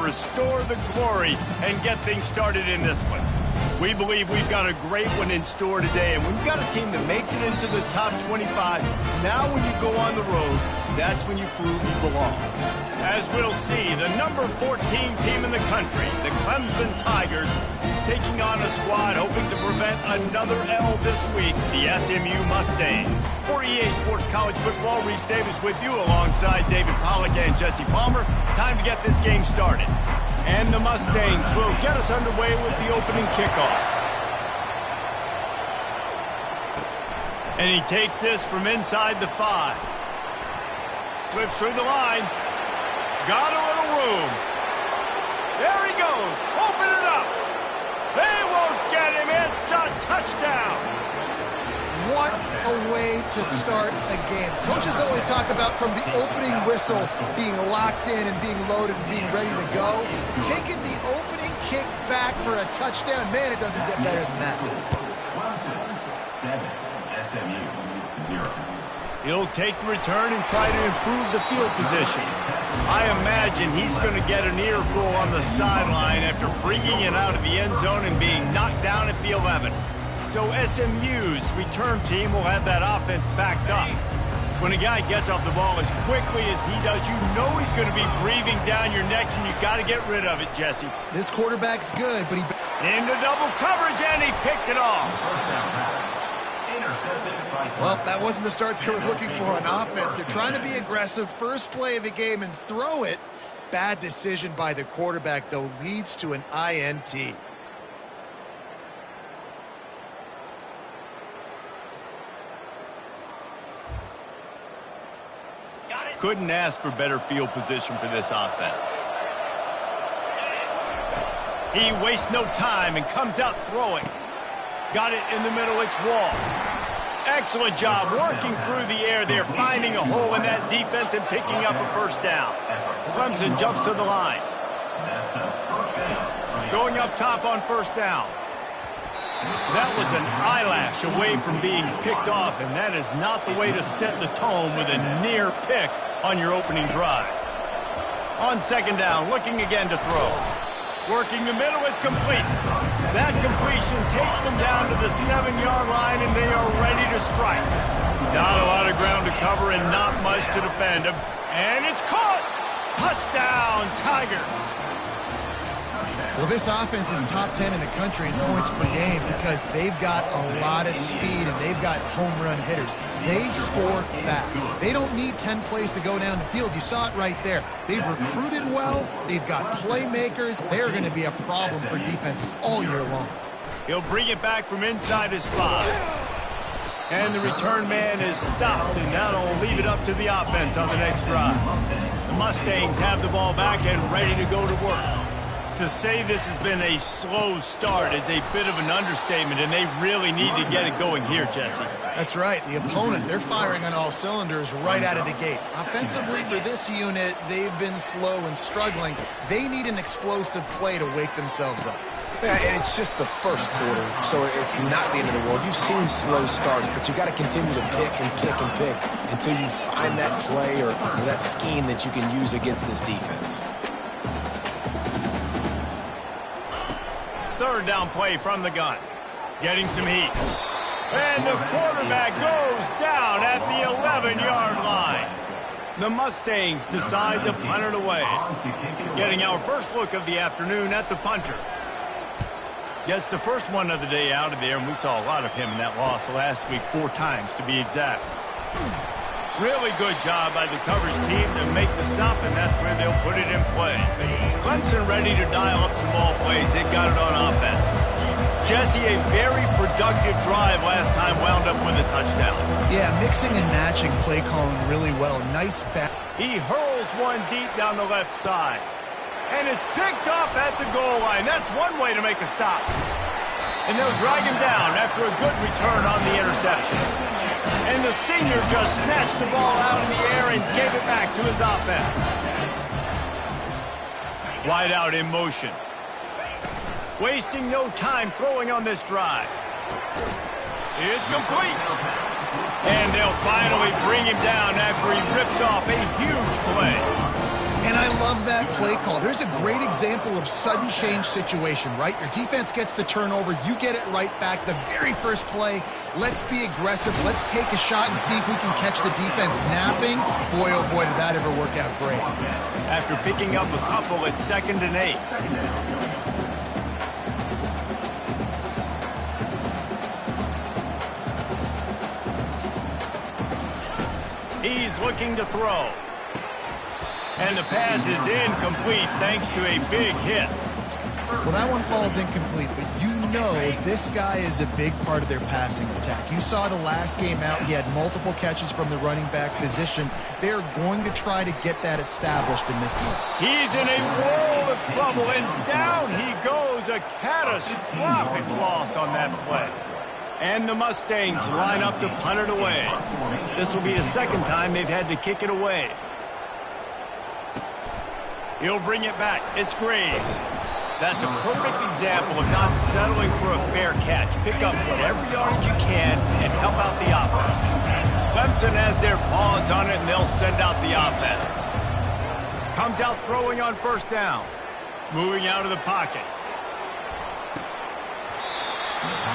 restore the glory and get things started in this one. We believe we've got a great one in store today, and when you've got a team that makes it into the top 25, now when you go on the road, that's when you prove you belong. As we'll see, the number 14 team in the country, the Clemson Tigers, taking on a squad hoping to prevent another L this week, the SMU Mustangs. For EA Sports College Football, Reese Davis with you alongside David Pollack and Jesse Palmer. Time to get this game started. And the Mustangs will get us underway with the opening kickoff. And he takes this from inside the 5. Slips through the line. Got a little room. There he goes. Open it up. They won't get him. It's a touchdown. What a way to start a game. Coaches always talk about from the opening whistle being locked in and being loaded and being ready to go. Taking the opening kick back for a touchdown, man, it doesn't get better than that. SMU 0. He'll take the return and try to improve the field position. I imagine he's going to get an earful on the sideline after bringing it out of the end zone and being knocked down at the 11. So SMU's return team will have that offense backed up. When a guy gets off the ball as quickly as he does, you know he's going to be breathing down your neck, and you've got to get rid of it, Jesse. This quarterback's good, but he... Into double coverage, and he picked it off. Well, that wasn't the start they were looking for on offense. They're trying to be aggressive, first play of the game, and throw it. Bad decision by the quarterback, though, leads to an INT. Couldn't ask for better field position for this offense. He wastes no time and comes out throwing. Got it in the middle, it's Wall. Excellent job working through the air there, finding a hole in that defense and picking up a first down. Clemson jumps to the line. Going up top on first down. That was an eyelash away from being picked off, and that is not the way to set the tone with a near pick on your opening drive. On second down, looking again to throw. Working the middle, it's complete. That completion takes them down to the 7-yard line, and they are ready to strike. Not a lot of ground to cover and not much to defend him. And it's caught! Touchdown, Tigers! Well, this offense is top 10 in the country in points per game because they've got a lot of speed and they've got home run hitters. They score fast. They don't need 10 plays to go down the field. You saw it right there. They've recruited well. They've got playmakers. They're going to be a problem for defenses all year long. He'll bring it back from inside his 5. And the return man is stopped, and that'll leave it up to the offense on the next drive. The Mustangs have the ball back and ready to go to work. To say this has been a slow start is a bit of an understatement, and they really need to get it going here, Jesse. That's right. The opponent, they're firing on all cylinders right out of the gate. Offensively, for this unit, they've been slow and struggling. They need an explosive play to wake themselves up. Yeah, and it's just the first quarter, so it's not the end of the world. You've seen slow starts, but you got to continue to pick and pick and pick until you find that play or that scheme that you can use against this defense. Third down play from the gun. Getting some heat. And the quarterback goes down at the 11-yard line. The Mustangs decide to punt it away. Getting our first look of the afternoon at the punter. Gets the first one of the day out of there, and we saw a lot of him in that loss last week, 4 times to be exact. Really good job by the coverage team to make the stop, and that's where they'll put it in play. Clemson ready to dial up some ball plays. They've got it on offense. Jesse, a very productive drive last time, wound up with a touchdown. Yeah, mixing and matching play calling really well. Nice back. He hurls one deep down the left side. And it's picked off at the goal line. That's one way to make a stop. And they'll drag him down after a good return on the interception. And the senior just snatched the ball out in the air and gave it back to his offense. Wide out in motion. Wasting no time throwing on this drive. It's complete. And they'll finally bring him down after he rips off a huge play. And I love that play call. There's a great example of sudden change situation, right? Your defense gets the turnover. You get it right back. The very first play, let's be aggressive. Let's take a shot and see if we can catch the defense napping. Boy, oh boy, did that ever work out great. After picking up a couple, it's 2nd and 8. He's looking to throw. And the pass is incomplete thanks to a big hit. Well, that one falls incomplete, but you know this guy is a big part of their passing attack. You saw the last game out, he had multiple catches from the running back position. They're going to try to get that established in this game. He's in a world of trouble, and down he goes. A catastrophic loss on that play. And the Mustangs line up to punt it away. This will be the 2nd time they've had to kick it away. He'll bring it back. It's Graves. That's a perfect example of not settling for a fair catch. Pick up whatever yardage you can and help out the offense. Clemson has their paws on it, and they'll send out the offense. Comes out throwing on 1st down. Moving out of the pocket.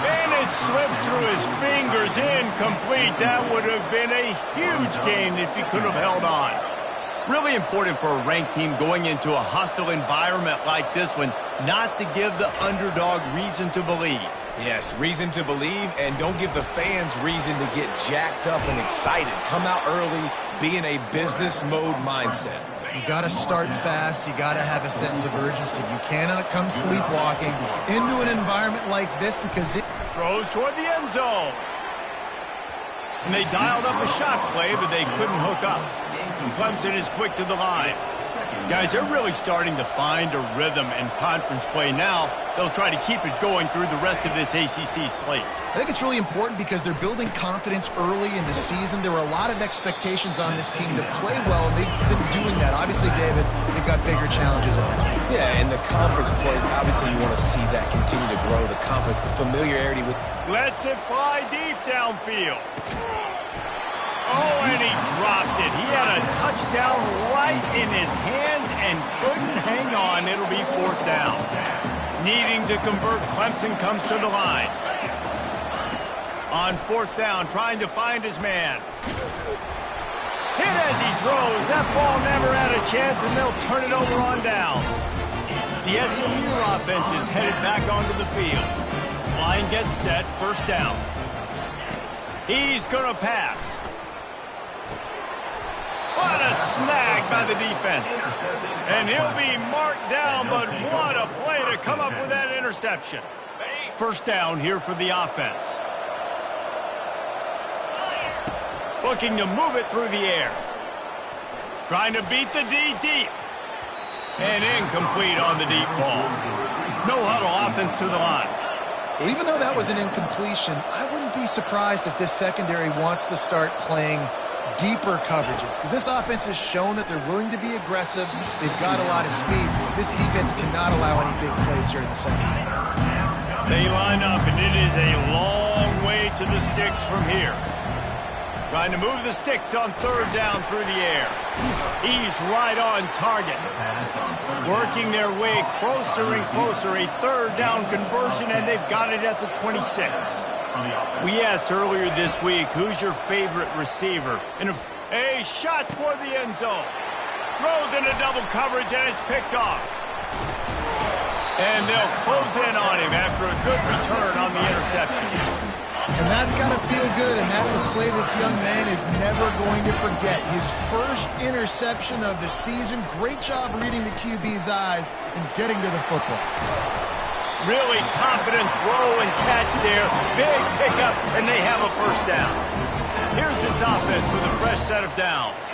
And it slips through his fingers. Incomplete. That would have been a huge gain if he could have held on. Really important for a ranked team going into a hostile environment like this one, not to give the underdog reason to believe. Yes, reason to believe, and don't give the fans reason to get jacked up and excited. Come out early, be in a business mode mindset. You got to start fast. You got to have a sense of urgency. You cannot come sleepwalking into an environment like this because it throws toward the end zone. And they dialed up a shot play, but they couldn't hook up. Clemson is quick to the line. Guys, they're really starting to find a rhythm in conference play now. They'll try to keep it going through the rest of this ACC slate. I think it's really important because they're building confidence early in the season. There were a lot of expectations on this team to play well, and they've been doing that. Obviously, David, they've got bigger challenges ahead. Yeah, and the conference play, obviously you want to see that continue to grow, the confidence, the familiarity with... Lets it fly deep downfield. Oh, and he dropped it. He had a touchdown right in his hands and couldn't hang on. It'll be 4th down. Needing to convert, Clemson comes to the line. On 4th down, trying to find his man. Hit as he throws. That ball never had a chance, and they'll turn it over on downs. The SMU offense is headed back onto the field. Line gets set, 1st down. He's going to pass. What a snag by the defense. And he'll be marked down, but what a play to come up with that interception. 1st down here for the offense. Looking to move it through the air. Trying to beat the D deep. And incomplete on the deep ball. No huddle offense to the line. Well, even though that was an incompletion, I wouldn't be surprised if this secondary wants to start playing deeper coverages, because this offense has shown that they're willing to be aggressive. They've got a lot of speed. This defense cannot allow any big plays here in the second half. They line up, and it is a long way to the sticks from here. Trying to move the sticks on 3rd down through the air. He's right on target. Working their way closer and closer. A 3rd down conversion, and they've got it at the 26. We asked earlier this week, who's your favorite receiver? And a shot toward the end zone. Throws into double coverage, and it's picked off. And they'll close in on him after a good return on the interception. And that's got to feel good, and that's a play this young man is never going to forget. His first interception of the season. Great job reading the QB's eyes and getting to the football. Really confident throw and catch there. Big pickup, and they have a 1st down. Here's this offense with a fresh set of downs.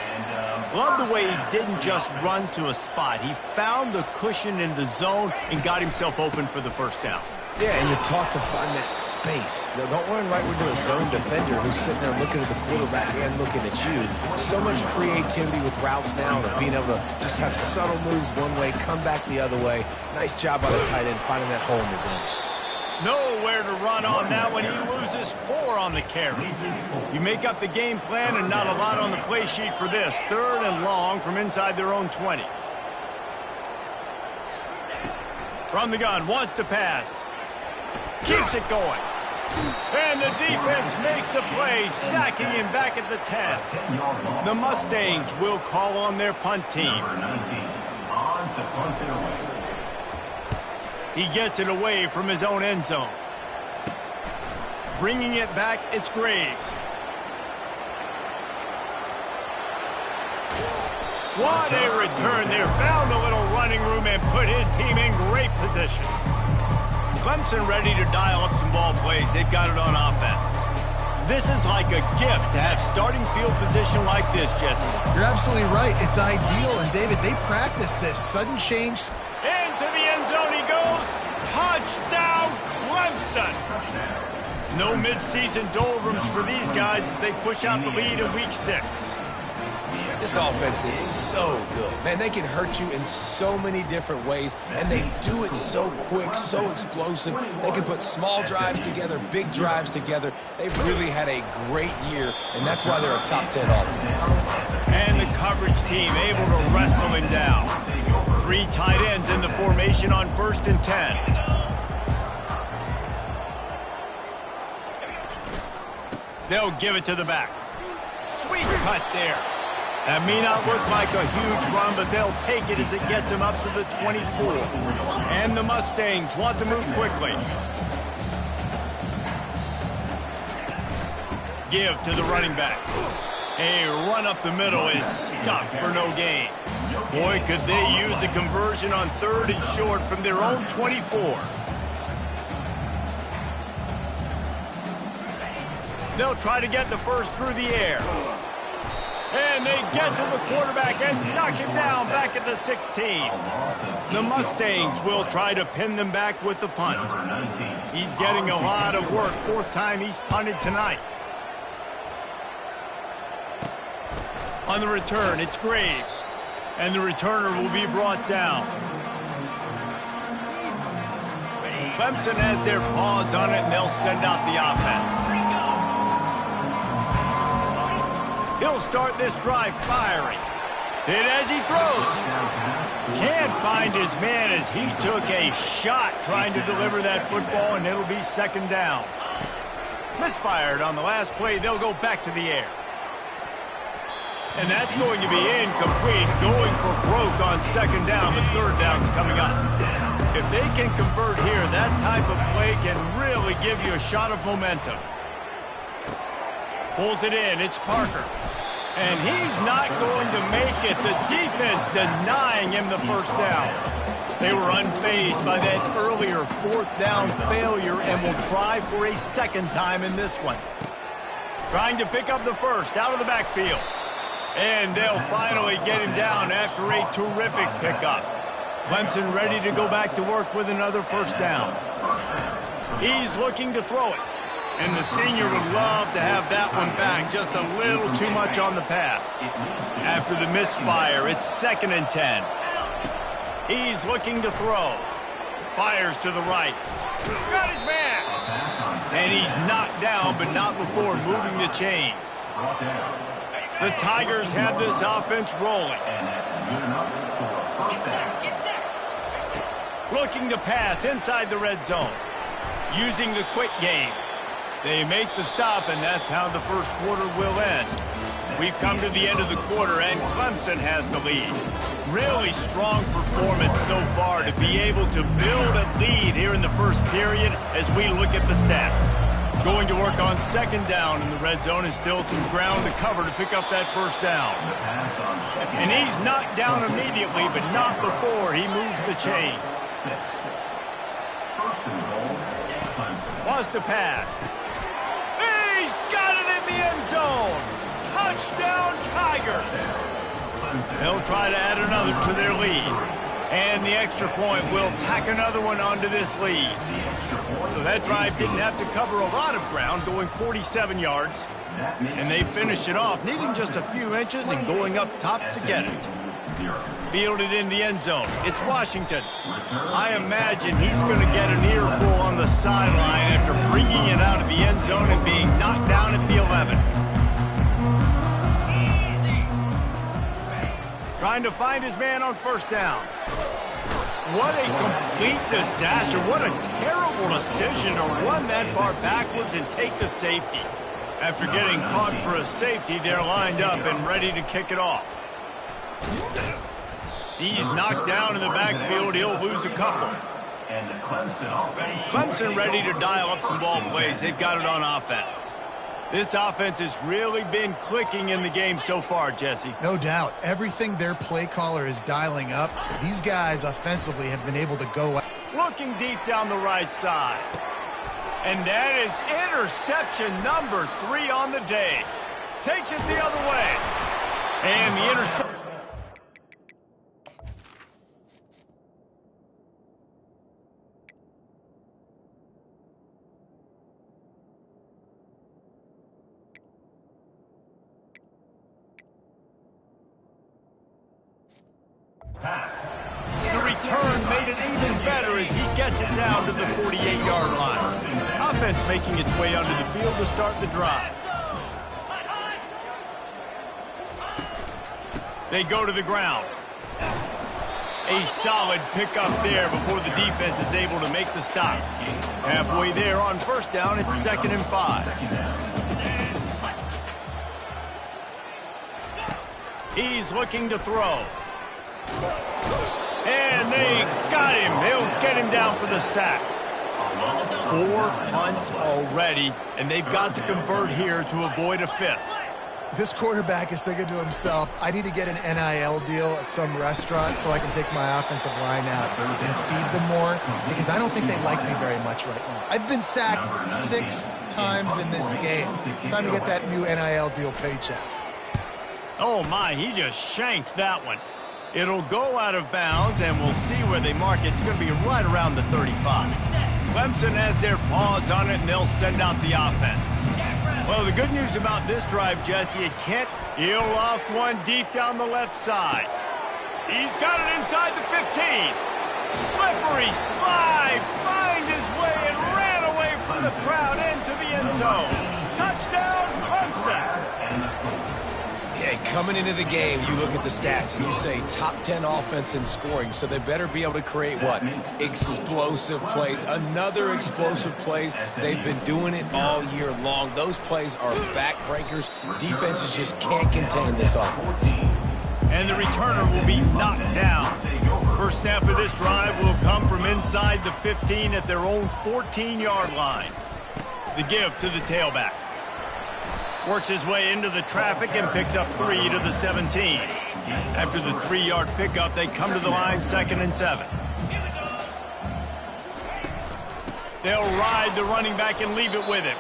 Love the way he didn't just run to a spot. He found the cushion in the zone and got himself open for the 1st down. Yeah, and you're taught to find that space. Now, don't run right into a zone defender who's sitting there looking at the quarterback and looking at you. So much creativity with routes now, and being able to just have subtle moves one way, come back the other way. Nice job by the tight end finding that hole in the zone. Nowhere to run on that one. He loses 4 on the carry. You make up the game plan and not a lot on the play sheet for this. 3rd and long from inside their own 20. From the gun, wants to pass. Keeps it going. And the defense makes a play, sacking him back at the 10. The Mustangs will call on their punt team. On to punt it away. He gets it away from his own end zone. Bringing it back, it's Graves. What a return there. Found a little running room and put his team in great position. Clemson ready to dial up some ball plays. They've got it on offense. This is like a gift to have starting field position like this, Jesse. You're absolutely right. It's ideal. And, David, they practice this. Sudden change. Into the end zone he goes. Touchdown, Clemson. No midseason doldrums for these guys as they push out the lead in Week 6. This offense is so good. Man, they can hurt you in so many different ways, and they do it so quick, so explosive. They can put small drives together, big drives together. They've really had a great year, and that's why they're a top 10 offense. And the coverage team able to wrestle him down. 3 tight ends in the formation on 1st and 10. They'll give it to the back. Sweet cut there. That may not look like a huge run, but they'll take it as it gets them up to the 24. And the Mustangs want to move quickly. Give to the running back. A run up the middle is stuck for no gain. Boy, could they use a conversion on 3rd and short from their own 24. They'll try to get the first through the air. And they get to the quarterback and knock him down back at the 16. The Mustangs will try to pin them back with the punt. He's getting a lot of work. 4th time he's punted tonight. On the return, it's Graves. And the returner will be brought down. Clemson has their paws on it, and they'll send out the offense. He'll start this drive firing. Hit as he throws. Can't find his man as he took a shot trying to deliver that football, and it'll be 2nd down. Misfired on the last play. They'll go back to the air. And that's going to be incomplete. Going for broke on 2nd down, but 3rd down's coming up. If they can convert here, that type of play can really give you a shot of momentum. Pulls it in. It's Parker. And he's not going to make it. The defense denying him the 1st down. They were unfazed by that earlier 4th down failure and will try for a 2nd time in this one. Trying to pick up the 1st out of the backfield. And they'll finally get him down after a terrific pickup. Clemson ready to go back to work with another 1st down. He's looking to throw it. And the senior would love to have that one back. Just a little too much on the pass. After the misfire, it's 2nd and 10. He's looking to throw. Fires to the right. Got his man. And he's knocked down, but not before moving the chains. The Tigers have this offense rolling. Looking to pass inside the red zone. Using the quick game. They make the stop, and that's how the 1st quarter will end. We've come to the end of the quarter, and Clemson has the lead. Really strong performance so far to be able to build a lead here in the 1st period as we look at the stats. Going to work on 2nd down in the red zone and still some ground to cover to pick up that 1st down. And he's knocked down immediately, but not before he moves the chains. Wants to pass. He's got it in the end zone. Touchdown, Tiger. They'll try to add another to their lead. And the extra point will tack another one onto this lead. So that drive didn't have to cover a lot of ground, going 47 yards. And they finished it off, needing just a few inches and going up top to get it. Fielded in the end zone. It's Washington. I imagine he's going to get an earful on the sideline after bringing it out of the end zone and being knocked down at the 11. Trying to find his man on 1st down. What a complete disaster. What a terrible decision to run that far backwards and take the safety. After getting caught for a safety, they're lined up and ready to kick it off. He's knocked down in the backfield. He'll lose a couple. And the Clemson ready to dial up some ball plays. They've got it on offense. This offense has really been clicking in the game so far, Jesse. No doubt. Everything their play caller is dialing up, these guys offensively have been able to go out. Looking deep down the right side. And that is interception number 3 on the day. Takes it the other way. And the interception. The return made it even better as he gets it down to the 48-yard line. Offense making its way onto the field to start the drive. They go to the ground. A solid pickup there before the defense is able to make the stop. Halfway there on first down, it's 2nd and 5. He's looking to throw. And they got him. They'll get him down for the sack. 4 punts already, and they've got to convert here to avoid a 5th. This quarterback is thinking to himself, I need to get an NIL deal at some restaurant so I can take my offensive line out and feed them more, because I don't think they like me very much right now. I've been sacked 6 times in this game. It's time to get that new NIL deal paycheck. Oh, my, he just shanked that one. It'll go out of bounds, and we'll see where they mark it. It's going to be right around the 35. Clemson has their paws on it, and they'll send out the offense. Well, the good news about this drive, Jesse, he'll loft one deep down the left side. He's got it inside the 15. Slippery slide, find his way and ran away from the crowd into the end zone. Touchdown, Clemson. Yeah, coming into the game, you look at the stats and you say top 10 offense in scoring, so they better be able to create what? Explosive plays. Another explosive plays. They've been doing it all year long. Those plays are backbreakers. Defenses just can't contain this offense. And the returner will be knocked down. First snap of this drive will come from inside the 15 at their own 14-yard line. The give to the tailback. Works his way into the traffic and picks up 3 to the 17. After the 3-yard pickup, they come to the line 2nd and 7. They'll ride the running back and leave it with him.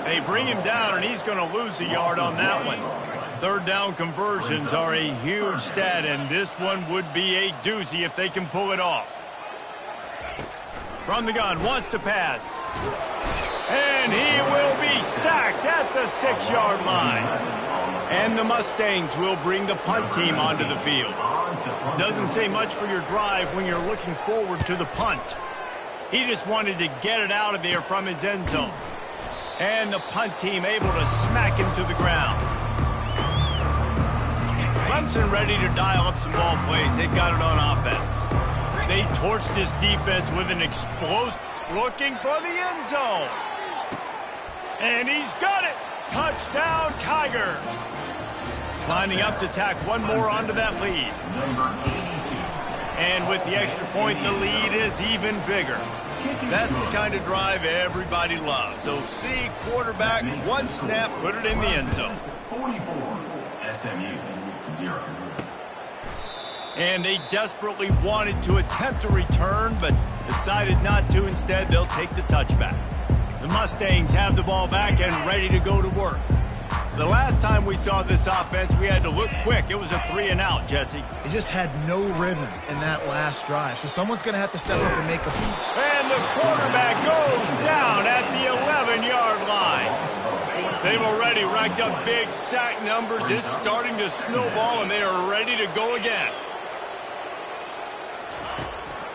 They bring him down, and he's going to lose a yard on that one. 3rd down conversions are a huge stat, and this one would be a doozy if they can pull it off. From the gun, wants to pass. And he will be sacked at the 6-yard line. And the Mustangs will bring the punt team onto the field. Doesn't say much for your drive when you're looking forward to the punt. He just wanted to get it out of there from his end zone. And the punt team able to smack him to the ground. Clemson ready to dial up some ball plays. They've got it on offense. They torched this defense with an explosive, looking for the end zone. And he's got it. Touchdown, Tigers. Lining up to tack one more onto that lead. And with the extra point, the lead is even bigger. That's the kind of drive everybody loves. So see quarterback, one snap, put it in the end zone. 44, SMU, 0. And they desperately wanted to attempt a return, but decided not to. Instead, they'll take the touchback. The Mustangs have the ball back and ready to go to work. The last time we saw this offense, we had to look quick. It was a 3-and-out, Jesse. They just had no rhythm in that last drive, so someone's going to have to step up and make a beat. And the quarterback goes down at the 11-yard line. They've already racked up big sack numbers. It's starting to snowball, and they are ready to go again.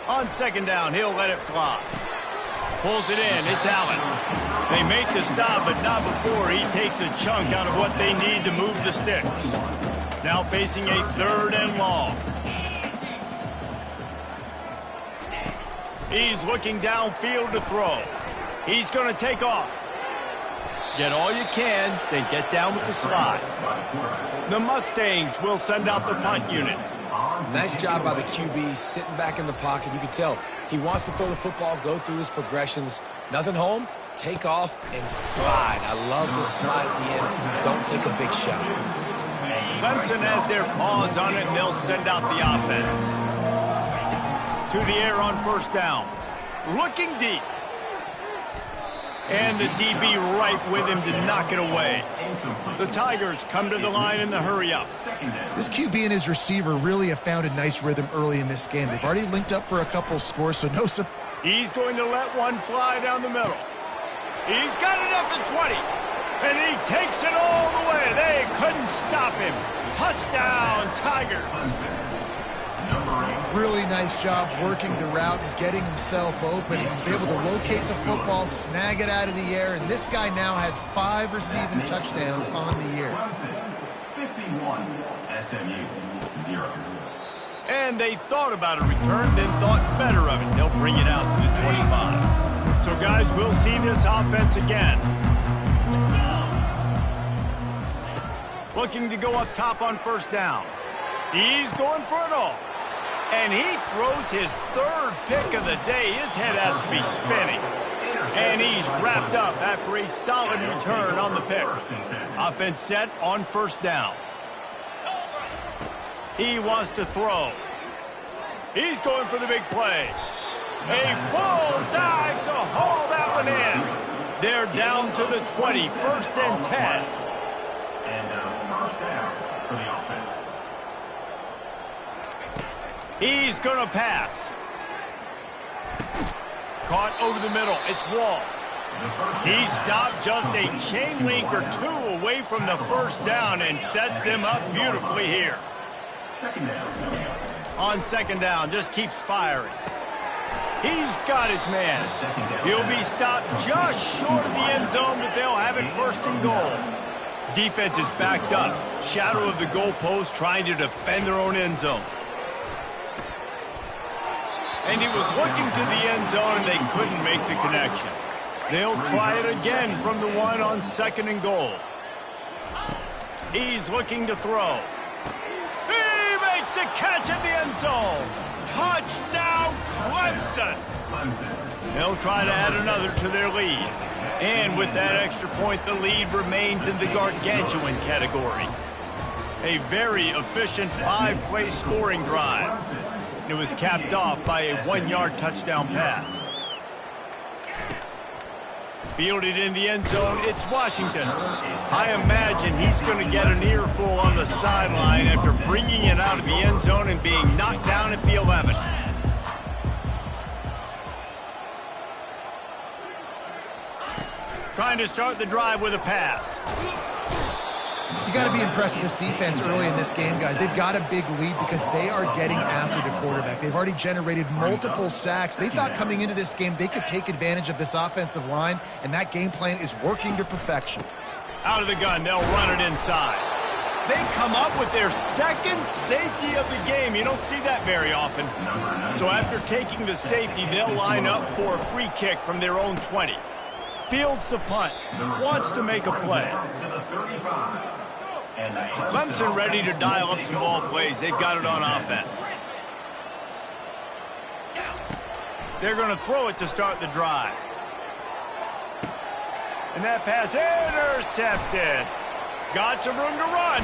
On 2nd down, he'll let it fly. Pulls it in. It's Allen. They make the stop, but not before he takes a chunk out of what they need to move the sticks. Now facing a 3rd and long. He's looking downfield to throw. He's going to take off. Get all you can, then get down with the slide. The Mustangs will send out the punt unit. Nice job by the QB sitting back in the pocket. You can tell he wants to throw the football, go through his progressions. Nothing home, take off and slide. I love the slide at the end. Don't take a big shot. Clemson has their paws on it, and they'll send out the offense. To the air on first down. Looking deep. And the DB right with him to knock it away. The Tigers come to the line in the hurry-up. This QB and his receiver really have found a nice rhythm early in this game. They've already linked up for a couple scores, so no surprise. He's going to let one fly down the middle. He's got it up to 20. And he takes it all the way. They couldn't stop him. Touchdown, Tigers. Really nice job working the route and getting himself open. He was able to locate the football, snag it out of the air, and this guy now has 5 receiving touchdowns on the year. 51, SMU 0. And they thought about a return, then thought better of it. They'll bring it out to the 25. So, guys, we'll see this offense again. Looking to go up top on first down. He's going for it all. And he throws his 3rd pick of the day. His head has to be spinning. And he's wrapped up after a solid return on the pick. Offense set on first down. He wants to throw. He's going for the big play. A full dive to haul that one in. They're down to the 20, 1st and 10. And first down for the offense. He's going to pass. Caught over the middle. It's Wall. He stopped just a chain link or 2 away from the first down and sets them up beautifully here. Second down. On second down, just keeps firing. He's got his man. He'll be stopped just short of the end zone, but they'll have it 1st and goal. Defense is backed up. Shadow of the goalpost trying to defend their own end zone. And he was looking to the end zone, and they couldn't make the connection. They'll try it again from the 1 on 2nd and goal. He's looking to throw. He makes the catch at the end zone. Touchdown, Clemson. They'll try to add another to their lead. And with that extra point, the lead remains in the gargantuan category. A very efficient 5-play scoring drive. It was capped off by a 1-yard touchdown pass. Fielded in the end zone, it's Washington. I imagine he's going to get an earful on the sideline after bringing it out of the end zone and being knocked down at the 11. Trying to start the drive with a pass. You got to be impressed with this defense early in this game, guys. They've got a big lead because they are getting after the quarterback. They've already generated multiple sacks. They thought coming into this game they could take advantage of this offensive line, and that game plan is working to perfection. Out of the gun, they'll run it inside. They come up with their 2nd safety of the game. You don't see that very often. So after taking the safety, they'll line up for a free kick from their own 20. Fields the punt, wants to make a play. Clemson ready to dial up some ball plays. They've got it on offense. They're going to throw it to start the drive. And that pass intercepted. Got some room to run.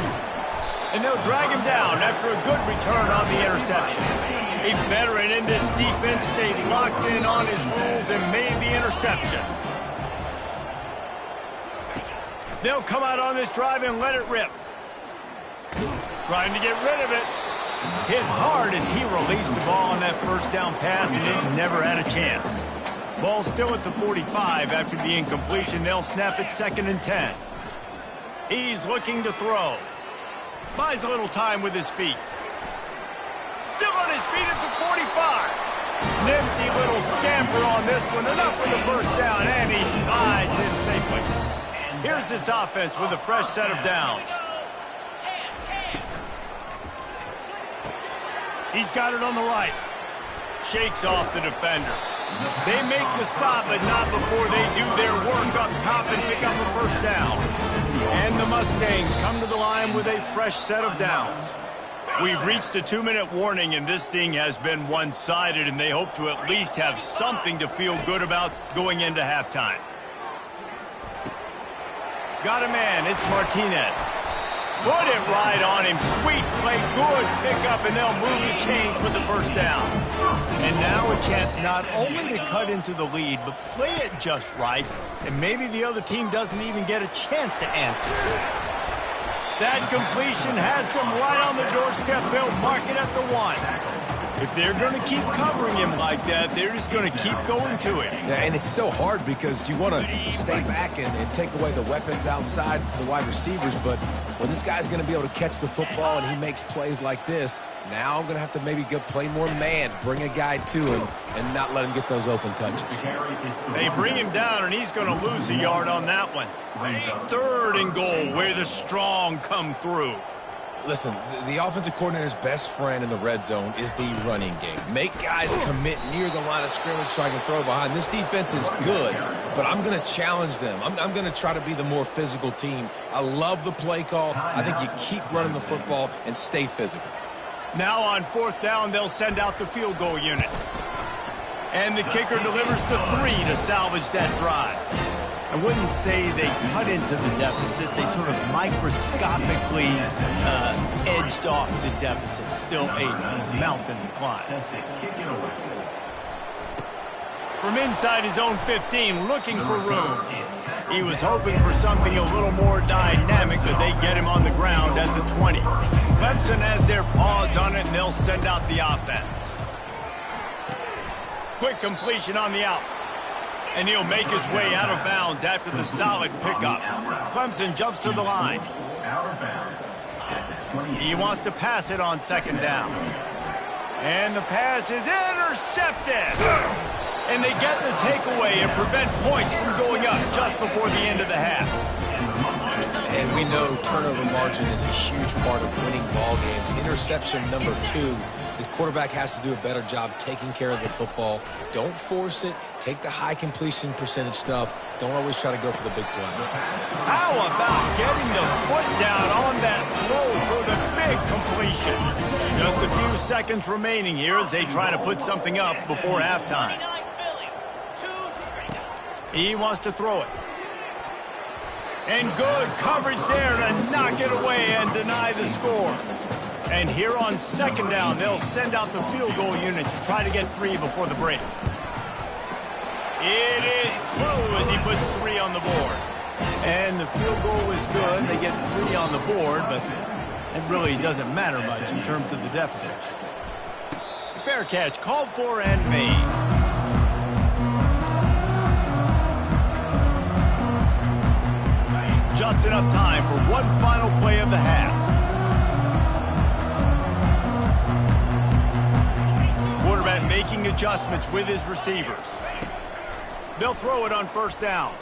And they'll drag him down after a good return on the interception. A veteran in this defense stayed locked in on his rules and made the interception. They'll come out on this drive and let it rip. Trying to get rid of it. Hit hard as he released the ball on that first down pass, and it never had a chance. Ball still at the 45 after the incompletion. They'll snap it 2nd and 10. He's looking to throw. Buys a little time with his feet. Still on his feet at the 45. Nifty little scamper on this one. Enough for the first down, and he slides in safely. Here's this offense with a fresh set of downs. He's got it on the right. Shakes off the defender. They make the stop, but not before they do their work up top and pick up a first down. And the Mustangs come to the line with a fresh set of downs. We've reached the 2-minute warning, and this thing has been one-sided, and they hope to at least have something to feel good about going into halftime. Got a man, it's Martinez. Put it right on him. Sweet play, good pickup, and they'll move the chains with the first down. And now a chance not only to cut into the lead, but play it just right, and maybe the other team doesn't even get a chance to answer. That completion has them right on the doorstep. They'll mark it at the 1. If they're going to keep covering him like that, they're just going to keep going to it. Yeah, and it's so hard because you want to stay back and take away the weapons outside the wide receivers, but when this guy's going to be able to catch the football and he makes plays like this, now I'm going to have to maybe go play more man, bring a guy to him, and not let him get those open touches. They bring him down, and he's going to lose a yard on that one. 3rd and goal, where the strong come through. Listen, the offensive coordinator's best friend in the red zone is the running game. Make guys commit near the line of scrimmage so I can throw behind. This defense is good, but I'm going to challenge them. I'm going to try to be the more physical team. I love the play call. I think you keep running the football and stay physical. Now on 4th down, they'll send out the field goal unit. And the kicker delivers the 3 to salvage that drive. I wouldn't say they cut into the deficit. They sort of microscopically edged off the deficit. Still a mountain to climb. From inside his own 15, looking for room. He was hoping for something a little more dynamic, but they get him on the ground at the 20. Clemson has their paws on it, and they'll send out the offense. Quick completion on the out. And he'll make his way out of bounds after the solid pickup. Clemson jumps to the line. He wants to pass it on 2nd down. And the pass is intercepted. And they get the takeaway and prevent points from going up just before the end of the half. And we know turnover margin is a huge part of winning ball games. Interception number 2. His quarterback has to do a better job taking care of the football. Don't force it. Take the high completion percentage stuff. Don't always try to go for the big play. How about getting the foot down on that throw for the big completion? Just a few seconds remaining here as they try to put something up before halftime. He wants to throw it. And good coverage there to knock it away and deny the score. And here on 2nd down, they'll send out the field goal unit to try to get 3 before the break. It is true as he puts 3 on the board. And the field goal is good. They get 3 on the board, but it really doesn't matter much in terms of the deficit. Fair catch called for and made. Just enough time for one final play of the half. Quarterback making adjustments with his receivers. They'll throw it on 1st down.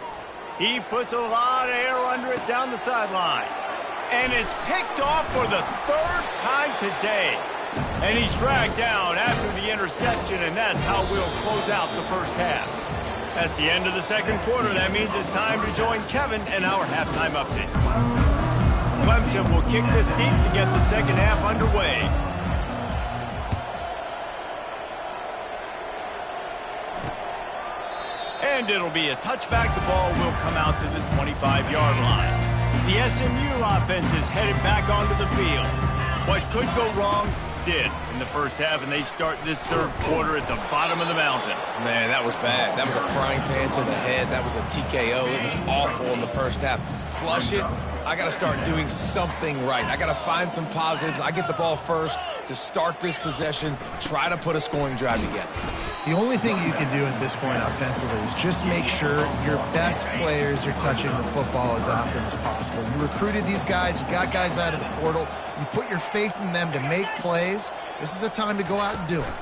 He puts a lot of air under it down the sideline. And it's picked off for the 3rd time today. And he's dragged down after the interception, and that's how we'll close out the first half. That's the end of the 2nd quarter. That means it's time to join Kevin in our halftime update. Clemson will kick this deep to get the 2nd half underway. And it'll be a touchback. The ball will come out to the 25-yard line. The SMU offense is headed back onto the field. What could go wrong did in the first half, and they start this 3rd quarter at the bottom of the mountain. Man, that was bad. That was a frying pan to the head. That was a TKO. It was awful in the first half. Flush it. I got to start doing something right. I got to find some positives. I get the ball first to start this possession, try to put a scoring drive together. The only thing you can do at this point offensively is just make sure your best players are touching the football as often as possible. You recruited these guys. You got guys out of the portal. You put your faith in them to make plays. This is a time to go out and do it.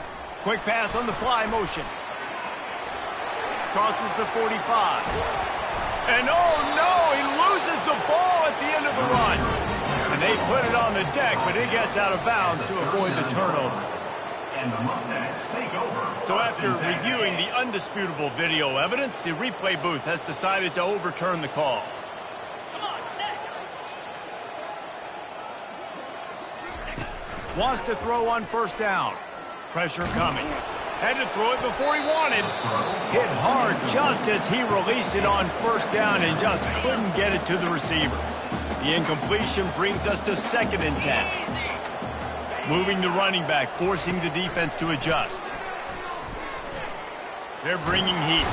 Quick pass on the fly motion. Crosses the 45. And oh no, he loses the ball at the end of the run. And they put it on the deck, but it gets out of bounds to avoid the turnover. And the Mustangs take over. So after reviewing the undisputable video evidence, the replay booth has decided to overturn the call. Wants to throw on first down. Pressure coming. Had to throw it before he wanted. Hit hard just as he released it on first down and just couldn't get it to the receiver. The incompletion brings us to 2nd and 10. Moving the running back, forcing the defense to adjust. They're bringing heat.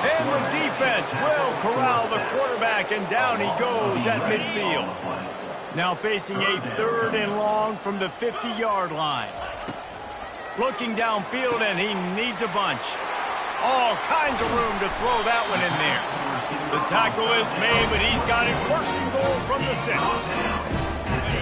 And the defense will corral the quarterback, and down he goes at midfield. Now facing a 3rd and long from the 50-yard line. Looking downfield, and he needs a bunch. All kinds of room to throw that one in there. The tackle is made, but he's got it 1st and goal from the 6.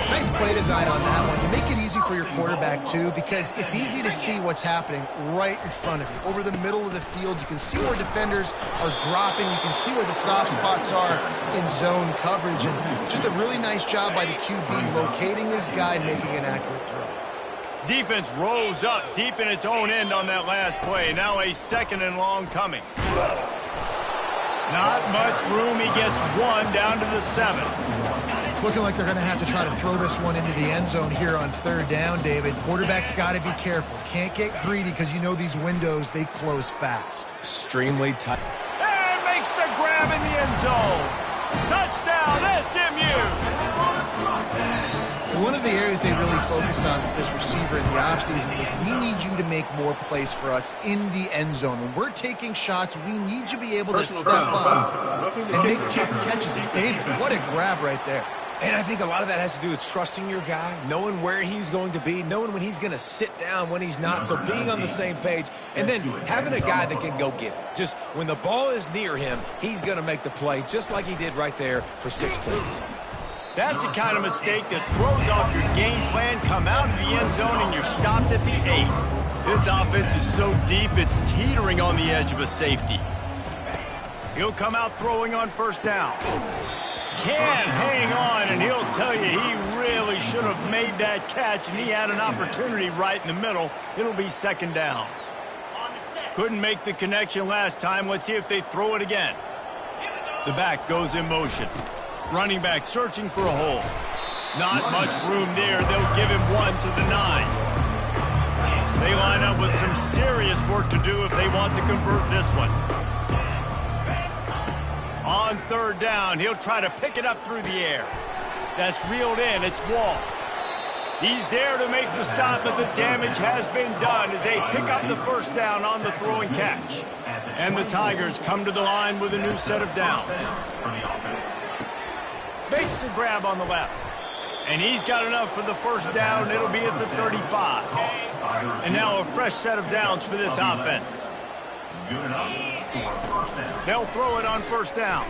Nice play design on that one. You make it easy for your quarterback, too, because it's easy to see what's happening right in front of you. Over the middle of the field, you can see where defenders are dropping. You can see where the soft spots are in zone coverage. And just a really nice job by the QB locating his guy and making an accurate throw. Defense rose up deep in its own end on that last play. Now a 2nd and long coming. Not much room. He gets one down to the 7. It's looking like they're going to have to try to throw this one into the end zone here on 3rd down, David. Quarterback's got to be careful. Can't get greedy because you know these windows, they close fast. Extremely tight. And makes the grab in the end zone. Touchdown, SMU. One of the areas they really focused on with this receiver in the offseason was we need you to make more plays for us in the end zone. When we're taking shots, we need you to be able to step up and make tough catches. And David, what a grab right there. And I think a lot of that has to do with trusting your guy, knowing where he's going to be, knowing when he's going to sit down, when he's not, so being on the same page, and then having a guy that can go get it. Just when the ball is near him, he's going to make the play, just like he did right there for 6 points. That's the kind of mistake that throws off your game plan. Come out of the end zone and you're stopped at the 8. This offense is so deep, it's teetering on the edge of a safety. He'll come out throwing on first down. Can hang on, and he'll tell you he really should have made that catch, and he had an opportunity right in the middle. It'll be 2nd down. Couldn't make the connection last time. Let's see if they throw it again. The back goes in motion. Running back searching for a hole. Not much room there. They'll give him one to the 9. They line up with some serious work to do if they want to convert this one. On 3rd down, he'll try to pick it up through the air. That's reeled in. It's Wall. He's there to make the stop, but the damage has been done as they pick up the 1st down on the throw and catch. And the Tigers come to the line with a new set of downs. Makes the grab on the left. And he's got enough for the 1st down. It'll be at the 35. And now a fresh set of downs for this offense. They'll throw it on 1st down.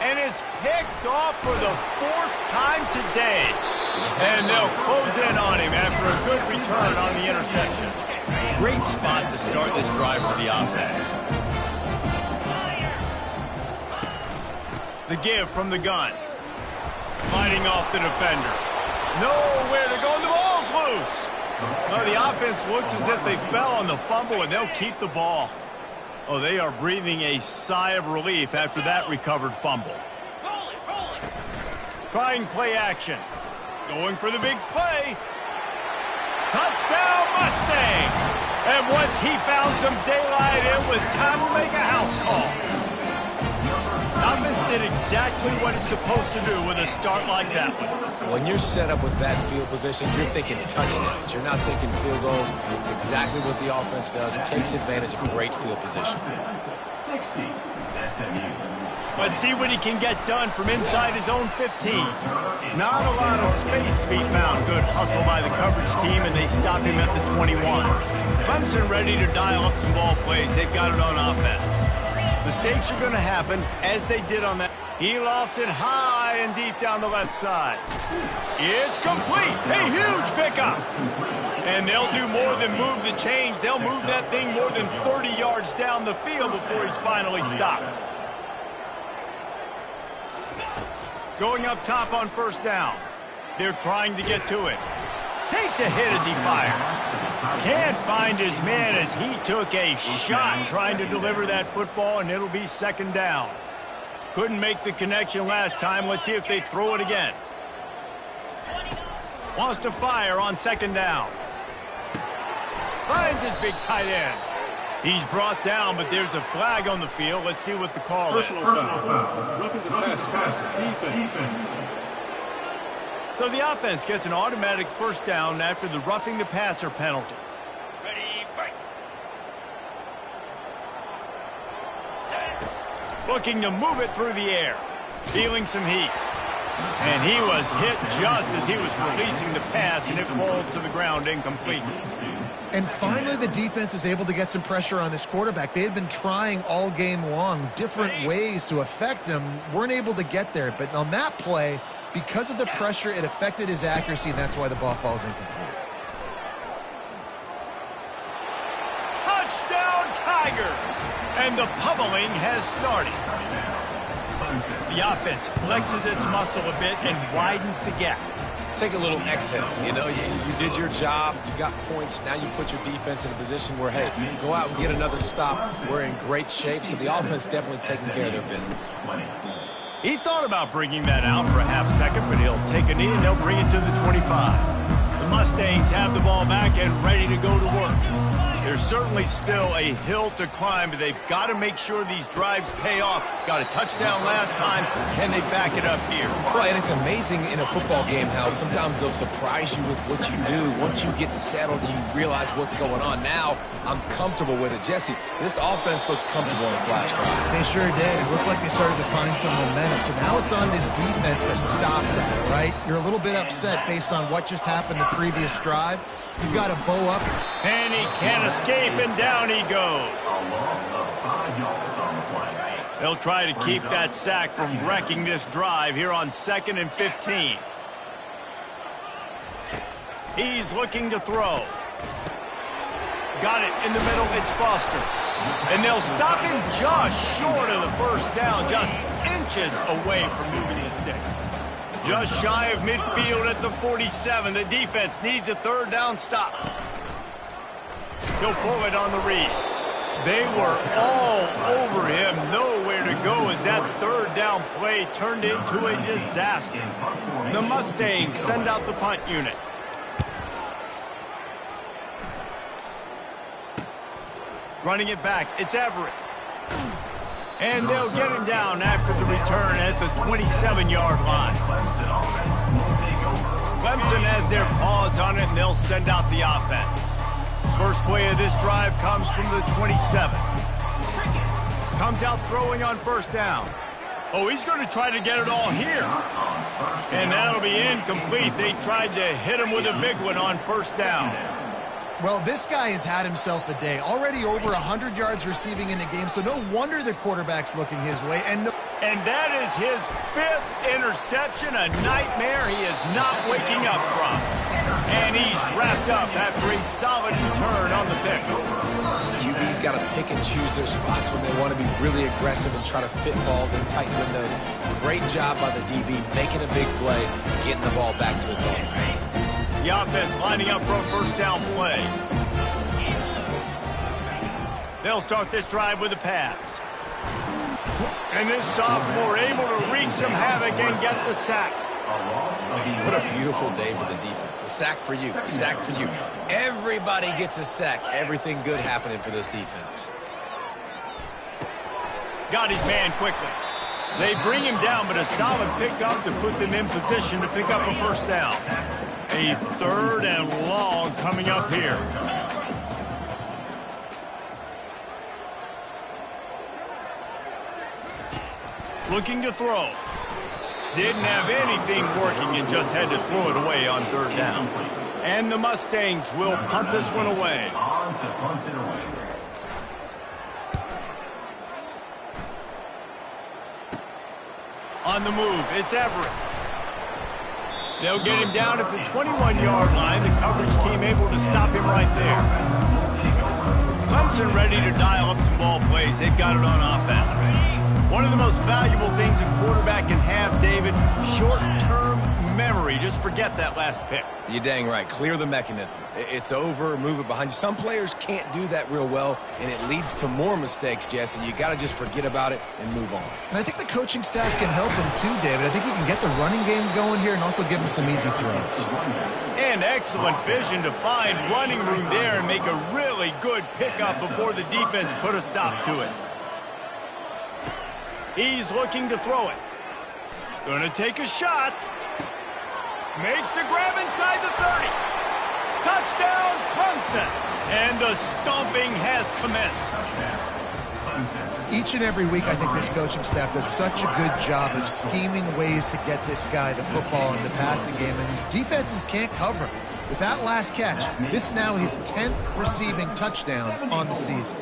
And it's picked off for the 4th time today. And they'll close in on him after a good return on the interception. Great spot to start this drive for the offense. The give from the gun. Fighting off the defender. Nowhere to go, and the ball's loose. No, the offense looks as if they fell on the fumble, and they'll keep the ball. Oh, they are breathing a sigh of relief after that recovered fumble. Trying play action. Going for the big play. Touchdown, Mustangs! And once he found some daylight, it was time to make a house call. Offense did exactly what it's supposed to do with a start like that one. When you're set up with that field position, you're thinking touchdowns. You're not thinking field goals. It's exactly what the offense does. It takes advantage of great field position. Let's see what he can get done from inside his own 15. Not a lot of space to be found. Good hustle by the coverage team, and they stop him at the 21. Clemson ready to dial up some ball plays. They've got it on offense. Mistakes are going to happen, as they did on that. He lofts it high and deep down the left side. It's complete. A huge pickup. And they'll do more than move the chains. They'll move that thing more than 30 yards down the field before he's finally stopped. Going up top on 1st down. They're trying to get to it. Takes a hit as he fires. Can't find his man as he took a shot trying to deliver that football, and it'll be second down. Couldn't make the connection last time. Let's see if they throw it again. Wants to fire on second down. Finds his big tight end. He's brought down, but there's a flag on the field. Let's see what the call is. Personal foul. Roughing the passer. Defense. So the offense gets an automatic first down after the roughing the passer penalty. Ready, fight. Looking to move it through the air. Feeling some heat. And he was hit just as he was releasing the pass, and it falls to the ground incomplete. And finally, the defense is able to get some pressure on this quarterback. They had been trying all game long different ways to affect him. Weren't able to get there. But on that play, because of the pressure, it affected his accuracy, and that's why the ball falls incomplete. Touchdown, Tigers! And the pummeling has started. The offense flexes its muscle a bit and widens the gap. Take a little exhale. You know, you did your job. You got points. Now you put your defense in a position where, hey, go out and get another stop. We're in great shape, so the offense definitely taking care of their business. He thought about bringing that out for a half second, but he'll take a knee and they'll bring it to the 25. The Mustangs have the ball back and ready to go to work. There's certainly still a hill to climb, but they've got to make sure these drives pay off. Got a touchdown last time. Can they back it up here? Right, and it's amazing in a football game how sometimes they'll surprise you with what you do. Once you get settled and you realize what's going on. Now, I'm comfortable with it. Jesse, this offense looked comfortable in its last drive. They sure did. It looked like they started to find some momentum. So now it's on this defense to stop that, right? You're a little bit upset based on what just happened the previous drive. You've got to bow up. And he can't escape, and down he goes. They'll try to keep that sack from wrecking this drive here on 2nd and 15. He's looking to throw. Got it in the middle. It's Foster. And they'll stop him just short of the first down, just inches away from moving the sticks. Just shy of midfield at the 47. The defense needs a third down stop. He'll pull it on the read. They were all over him. Nowhere to go as that third down play turned into a disaster. The Mustangs send out the punt unit. Running it back, it's Everett. And they'll get him down after the return at the 27-yard line. Clemson has their paws on it, and they'll send out the offense. First play of this drive comes from the 27. Comes out throwing on first down. Oh, he's going to try to get it all here. And that'll be incomplete. They tried to hit him with a big one on first down. Well, this guy has had himself a day. Already over 100 yards receiving in the game, so no wonder the quarterback's looking his way. And that is his 5th interception, a nightmare he is not waking up from. And he's wrapped up after a solid return on the pick. QB's got to pick and choose their spots when they want to be really aggressive and try to fit balls in tight windows. Great job by the DB, making a big play, getting the ball back to its offense. The offense lining up for a first down play. They'll start this drive with a pass. And this sophomore able to wreak some havoc and get the sack. What a beautiful day for the defense. A sack for you, a sack for you. Everybody gets a sack. Everything good happening for this defense. Got his man quickly. They bring him down, but a solid pickup to put them in position to pick up a first down. A 3rd and long coming up here. Looking to throw. Didn't have anything working and just had to throw it away on 3rd down. And the Mustangs will punt this one away. On the move, it's Everett. They'll get him down at the 21-yard line. The coverage team able to stop him right there. Clemson ready to dial up some ball plays. They've got it on offense. One of the most valuable things a quarterback can have, David, short-term memory. Just forget that last pick. You're dang right. Clear the mechanism. It's over, move it behind you. Some players can't do that real well, and it leads to more mistakes, Jesse. You got to just forget about it and move on. And I think the coaching staff can help him too, David. I think you can get the running game going here and also give him some easy throws. And excellent vision to find running room there and make a really good pickup before the defense put a stop to it. He's looking to throw it. Gonna take a shot. Makes the grab inside the 30. Touchdown, Clemson. And the stomping has commenced. Each and every week, I think this coaching staff does such a good job of scheming ways to get this guy the football in the passing game, and defenses can't cover him. With that last catch, this is now his 10th receiving touchdown on the season.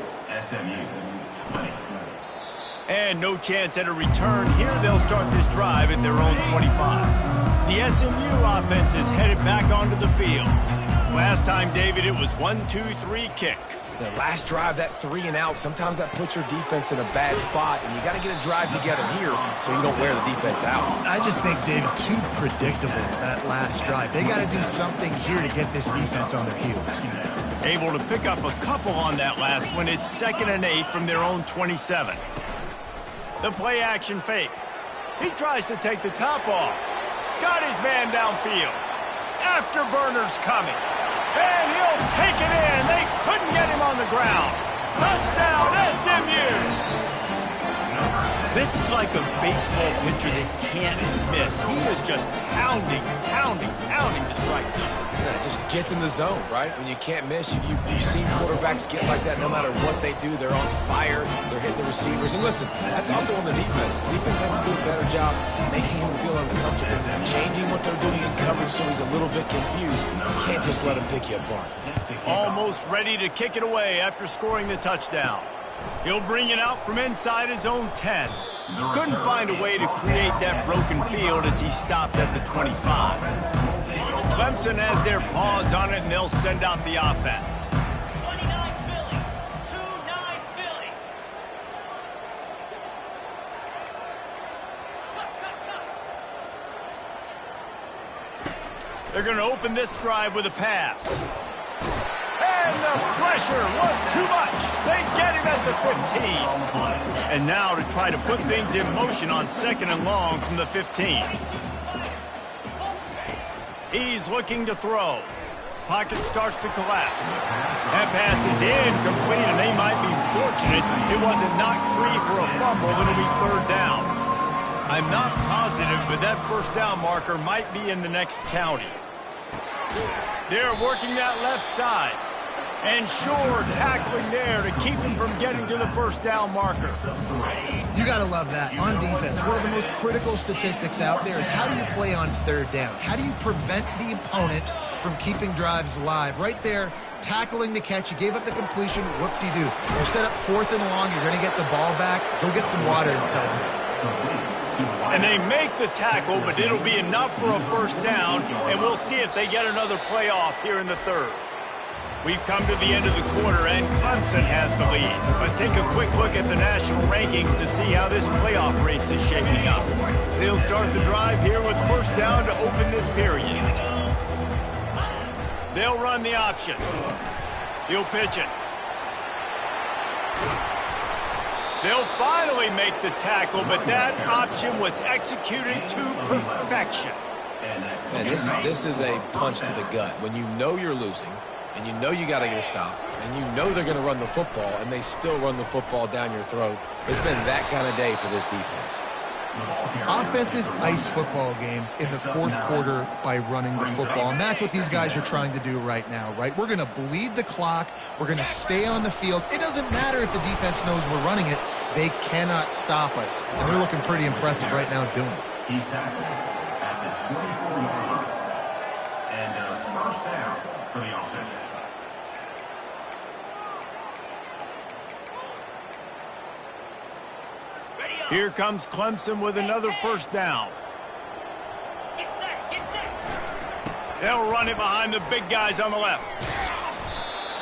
And no chance at a return here. They'll start this drive at their own 25. The SMU offense is headed back onto the field. Last time, David, it was 1-2-3 kick. The last drive, that 3 and out, sometimes that puts your defense in a bad spot, and you got to get a drive together here so you don't wear the defense out. I just think, David, too predictable, that last drive. They got to do something here to get this defense on their heels. Able to pick up a couple on that last one. It's 2nd and 8 from their own 27. The play action fake. He tries to take the top off. Got his man downfield. Afterburner's coming. And he'll take it in. They couldn't get him on the ground. Touchdown, SMU. This is like a baseball pitcher that can't miss. He is just pounding the strike zone. Yeah, it just gets in the zone, right? When you can't miss, you've seen quarterbacks get like that no matter what they do. They're on fire. They're hitting the receivers. And listen, that's also on the defense. The defense has to do a better job making him feel uncomfortable, changing what they're doing in coverage so he's a little bit confused. You can't just let him pick you apart. Almost ready to kick it away after scoring the touchdown. He'll bring it out from inside his own 10. Couldn't find a way to create that broken field as he stopped at the 25. Clemson has their paws on it, and they'll send out the offense. 29 Philly. 2-9 Philly. They're going to open this drive with a pass. And the pressure was too much. They get him at the 15. And now to try to put things in motion on 2nd and long from the 15. He's looking to throw. Pocket starts to collapse. That pass is incomplete, and they might be fortunate it wasn't knocked free for a fumble. It'll be 3rd down. I'm not positive, but that 1st down marker might be in the next county. They're working that left side. And sure, tackling there to keep him from getting to the 1st down marker. You got to love that. On defense, one of the most critical statistics out there is how do you play on 3rd down? How do you prevent the opponent from keeping drives alive? Right there, tackling the catch. You gave up the completion. Whoop-de-doo. You set up 4th and long. You're going to get the ball back. Go get some water and celebrate. And they make the tackle, but it'll be enough for a 1st down, and we'll see if they get another playoff here in the 3rd. We've come to the end of the quarter, and Clemson has the lead. Let's take a quick look at the national rankings to see how this playoff race is shaping up. They'll start the drive here with 1st down to open this period. They'll run the option. He'll pitch it. They'll finally make the tackle, but that option was executed to perfection. Man, this is a punch to the gut. When you know you're losing, and you know you got to get a stop, and you know they're going to run the football, and they still run the football down your throat. It's been that kind of day for this defense. Offenses ice football games in the 4th quarter by running the football, and that's what these guys are trying to do right now, right? We're going to bleed the clock. We're going to stay on the field. It doesn't matter if the defense knows we're running it. They cannot stop us, and they're looking pretty impressive right now doing it. He's tackled at the 24-yard line. And 1st down for the offense. Here comes Clemson with another 1st down. Get set, get set. They'll run it behind the big guys on the left.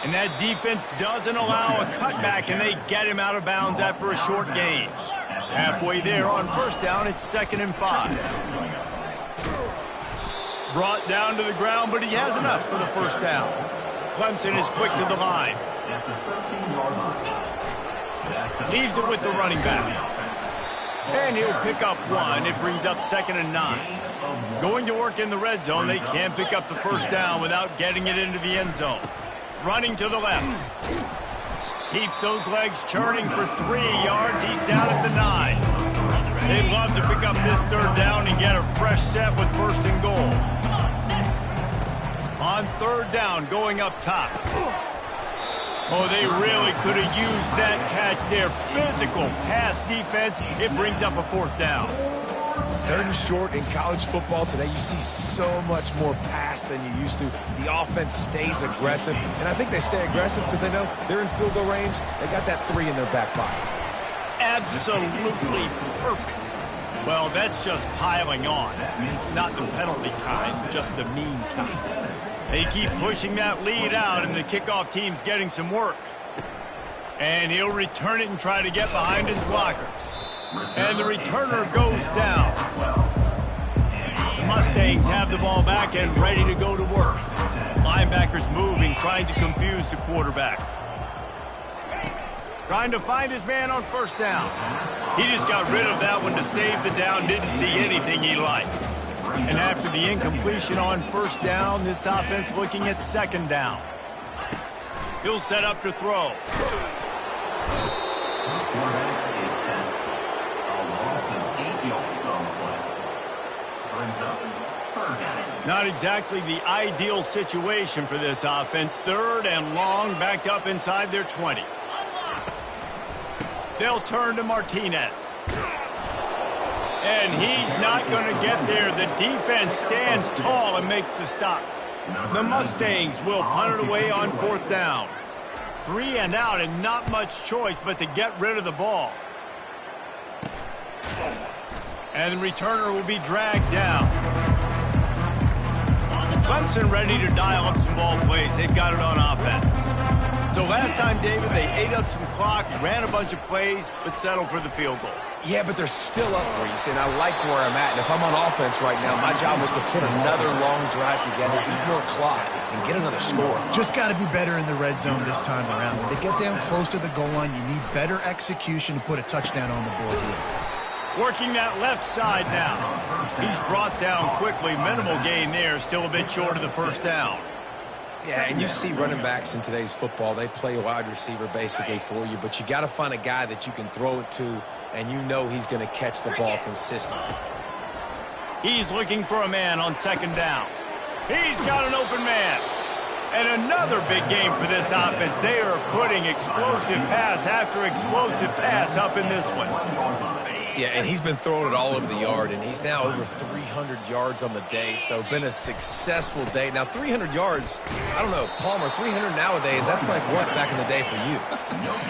And that defense doesn't allow a cutback, and they get him out of bounds after a short gain. Halfway there on 1st down, it's 2nd and 5. Brought down to the ground, but he has enough for the first down. Clemson is quick to the line. Leaves it with the running back. And he'll pick up one. It brings up 2nd and 9. Going to work in the red zone, they can't pick up the first down without getting it into the end zone. Running to the left. Keeps those legs churning for 3 yards. He's down at the 9. They'd love to pick up this 3rd down and get a fresh set with 1st and goal. On 3rd down, going up top. Oh, they really could have used that catch there. Physical pass defense. It brings up a 4th down. 3rd and short in college football today. You see so much more pass than you used to. The offense stays aggressive, and I think they stay aggressive because they know they're in field goal range. They got that 3 in their back pocket. Absolutely perfect. Well, that's just piling on. Not the penalty kind, just the mean kind. They keep pushing that lead out, and the kickoff team's getting some work. And he'll return it and try to get behind his blockers. And the returner goes down. The Mustangs have the ball back and ready to go to work. Linebackers moving, trying to confuse the quarterback. Trying to find his man on 1st down. He just got rid of that one to save the down. Didn't see anything he liked. And after the incompletion on 1st down, this offense looking at 2nd down. He'll set up to throw. Not exactly the ideal situation for this offense. 3rd and long, backed up inside their 20. They'll turn to Martinez. And he's not going to get there. The defense stands tall and makes the stop. The Mustangs will punt it away on 4th down. 3 and out and not much choice but to get rid of the ball. And the returner will be dragged down. Clemson ready to dial up some ball plays. They've got it on offense. So last time, David, they ate up some clock, ran a bunch of plays, but settled for the field goal. Yeah, but they're still up, Reese, and I like where I'm at. And if I'm on offense right now, my job is to put another long drive together, eat more clock, and get another score. Just got to be better in the red zone this time around. When they get down close to the goal line, you need better execution to put a touchdown on the board here. Working that left side now. He's brought down quickly. Minimal gain there. Still a bit short of the 1st down. Yeah, and you see running backs in today's football, they play wide receiver basically for you, but you got to find a guy that you can throw it to, and you know he's going to catch the ball consistently. He's looking for a man on 2nd down. He's got an open man. And another big game for this offense. They are putting explosive pass after explosive pass up in this one. Yeah, and he's been throwing it all over the yard, and he's now over 300 yards on the day, so been a successful day. Now, 300 yards, I don't know, Palmer, 300 nowadays, that's like what back in the day for you?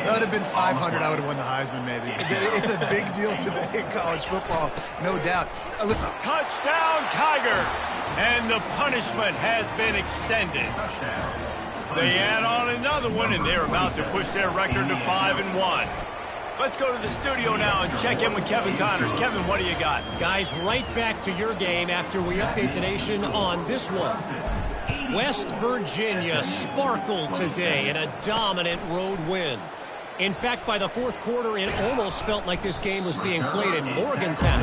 That would have been 500. I would have won the Heisman, maybe. It's a big deal today in college football, no doubt. Touchdown, Tigers! And the punishment has been extended. They add on another one, and they're about to push their record to 5-1. Let's go to the studio now and check in with Kevin Connors. Kevin, what do you got? Guys, right back to your game after we update the nation on this one. West Virginia sparkled today in a dominant road win. In fact, by the 4th quarter, it almost felt like this game was being played in Morgantown.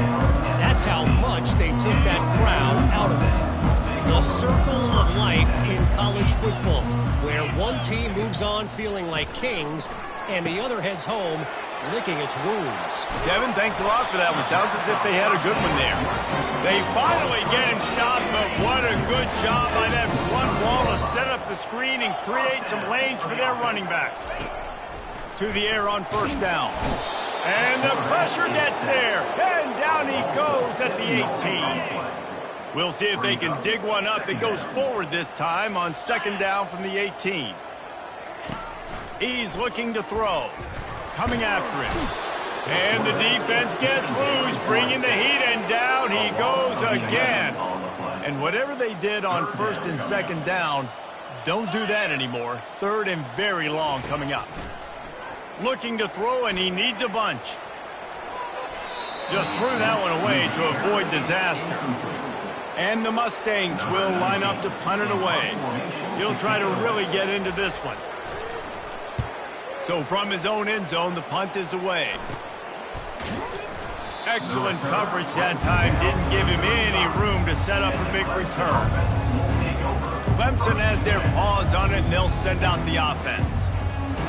That's how much they took that crowd out of it. The circle of life in college football, where one team moves on feeling like kings and the other heads home licking its wounds. Devin, thanks a lot for that one. Sounds as if they had a good one there. They finally get him stopped, but what a good job by that front wall to set up the screen and create some lanes for their running back. To the air on 1st down. And the pressure gets there. And down he goes at the 18. We'll see if they can dig one up that goes forward this time on 2nd down from the 18. He's looking to throw. Coming after him. And the defense gets loose, bringing the heat, and down he goes again. And whatever they did on 1st and 2nd down, don't do that anymore. 3rd and very long coming up. Looking to throw, and he needs a bunch. Just threw that one away to avoid disaster. And the Mustangs will line up to punt it away. He'll try to really get into this one. So from his own end zone, the punt is away. Excellent coverage that time. Didn't give him any room to set up a big return. Clemson has their paws on it, and they'll send out the offense.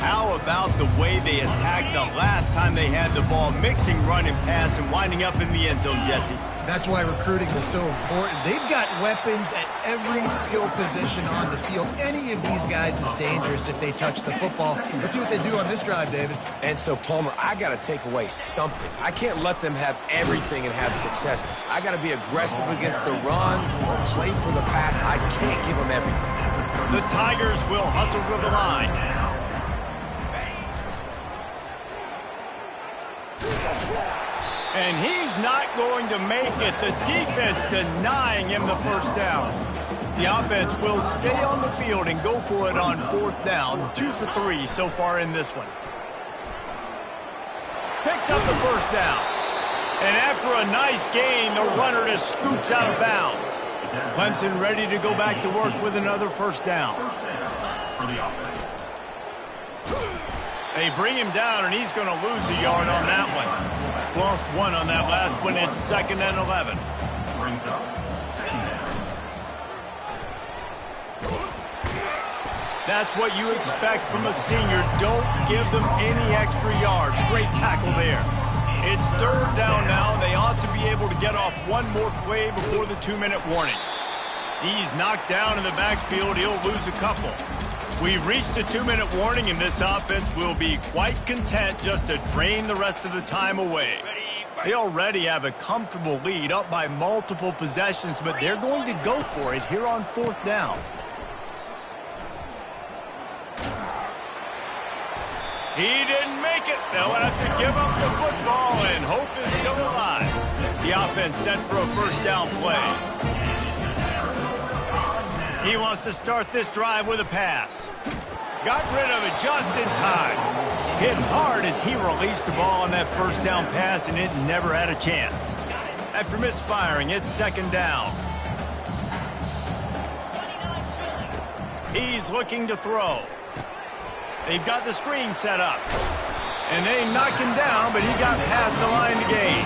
How about the way they attacked the last time they had the ball, mixing run and pass and winding up in the end zone, Jesse? That's why recruiting is so important. They've got weapons at every skill position on the field. Any of these guys is dangerous if they touch the football. Let's see what they do on this drive, David. And so, Palmer, I got to take away something. I can't let them have everything and have success. I got to be aggressive against the run or play for the pass. I can't give them everything. The Tigers will hustle to the line. And he's not going to make it. The defense denying him the first down. The offense will stay on the field and go for it on 4th down. 2 for 3 so far in this one. Picks up the first down. And after a nice gain, the runner just scoops out of bounds. Clemson ready to go back to work with another first down. They bring him down, and he's going to lose a yard on that one. Lost 1 on that last one. It's 2nd and 11. That's what you expect from a senior. Don't give them any extra yards. Great tackle there. It's 3rd down now. They ought to be able to get off one more play before the 2-minute warning. He's knocked down in the backfield. He'll lose a couple. We've reached the 2-minute warning, and this offense will be quite content just to drain the rest of the time away. They already have a comfortable lead, up by multiple possessions, but they're going to go for it here on 4th down. He didn't make it. They'll have to give up the football, and hope is still alive. The offense set for a first down play. He wants to start this drive with a pass. Got rid of it just in time. Hit hard as he released the ball on that first down pass, and it never had a chance. After misfiring, it's 2nd down. He's looking to throw. They've got the screen set up. And they knock him down, but he got past the line to gain.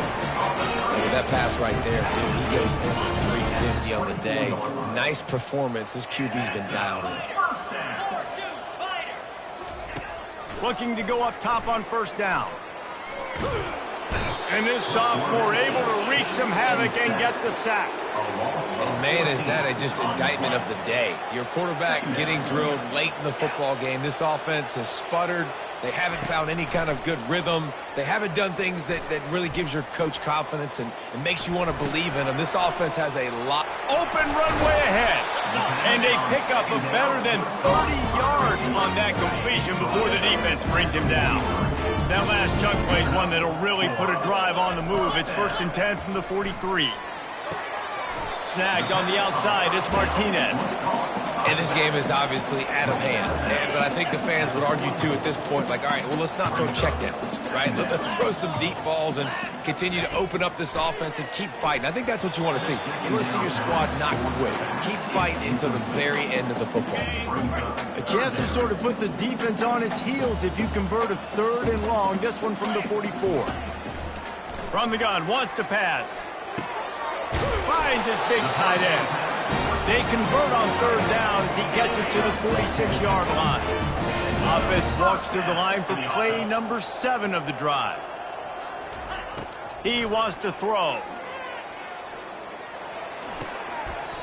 Look at that pass right there, dude. He goes over 350 on the day. Nice performance. This QB's been dialed in. Looking to go up top on first down. And this sophomore able to wreak some havoc and get the sack. And, man, is that just indictment of the day. Your quarterback getting drilled late in the football game. This offense has sputtered. They haven't found any kind of good rhythm. They haven't done things that really gives your coach confidence and makes you want to believe in them. This offense has a lot. Open runway ahead. And they pick up a better than 30 yards on that completion before the defense brings him down. That last chunk play is one that'll really put a drive on the move. It's 1st and 10 from the 43. Snagged on the outside, it's Martinez. And this game is obviously out of hand. But I think the fans would argue, too, at this point, like, all right, well, let's not throw checkdowns, right? Let's throw some deep balls and continue to open up this offense and keep fighting. I think that's what you want to see. You want to see your squad not quit. Keep fighting until the very end of the football. A chance to sort of put the defense on its heels if you convert a 3rd and long. This one from the 44. From the gun, wants to pass. Finds his big tight end. They convert on 3rd down as he gets it to the 46-yard line. Offense walks through the line for play number 7 of the drive. He wants to throw.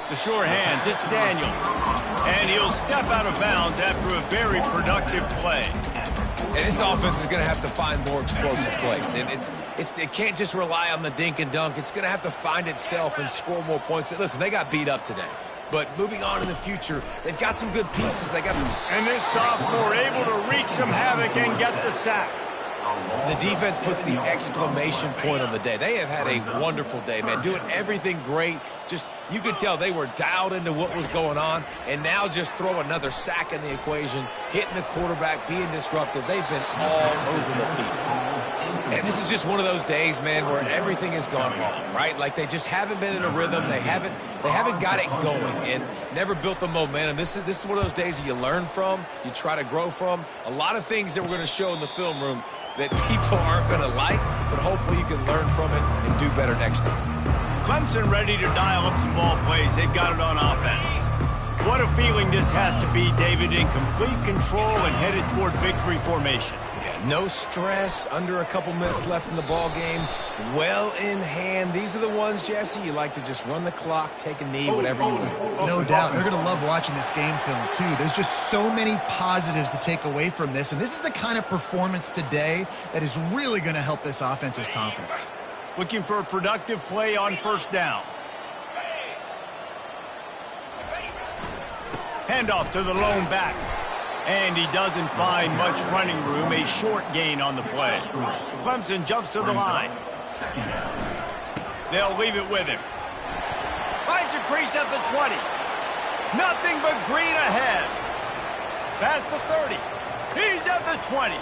The sure hands, it's Daniels. And he'll step out of bounds after a very productive play. And this offense is going to have to find more explosive plays. And it can't just rely on the dink and dunk. It's going to have to find itself and score more points. Listen, they got beat up today. But moving on in the future, they've got some good pieces. And this sophomore able to wreak some havoc and get the sack. The defense puts the exclamation point on the day. They have had a wonderful day, man. Doing everything great. Just You could tell they were dialed into what was going on, and now just throw another sack in the equation, hitting the quarterback, being disruptive. They've been all over the field. And this is just one of those days, man, where everything has gone wrong, right? Like they just haven't been in a rhythm. They haven't got it going and never built the momentum. This is one of those days that you learn from, you try to grow from. A lot of things that we're going to show in the film room that people aren't going to like, but hopefully you can learn from it and do better next time. Clemson ready to dial up some ball plays. They've got it on offense. What a feeling this has to be, David, in complete control and headed toward victory formation. Yeah, no stress, under a couple minutes left in the ball game, well in hand. These are the ones, Jesse, you like to just run the clock, take a knee, whatever you want. No doubt. They're going to love watching this game film, too. There's just so many positives to take away from this, and this is the kind of performance today that is really going to help this offense's confidence. Looking for a productive play on first down. Handoff to the lone back. And he doesn't find much running room. A short gain on the play. Clemson jumps to the line. They'll leave it with him. Finds a crease at the 20. Nothing but green ahead. Past the 30. He's at the 20.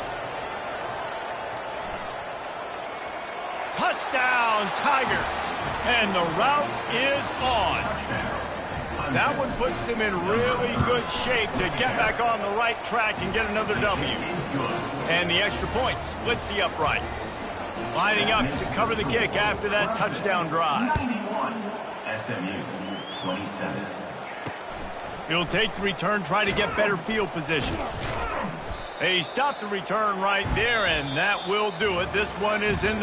Touchdown, Tigers. And the route is on. That one puts them in really good shape to get back on the right track and get another W. And the extra point splits the uprights. Lining up to cover the kick after that touchdown drive. SMU 27. He'll take the return, try to get better field position. They stopped the return right there, and that will do it. This one is in the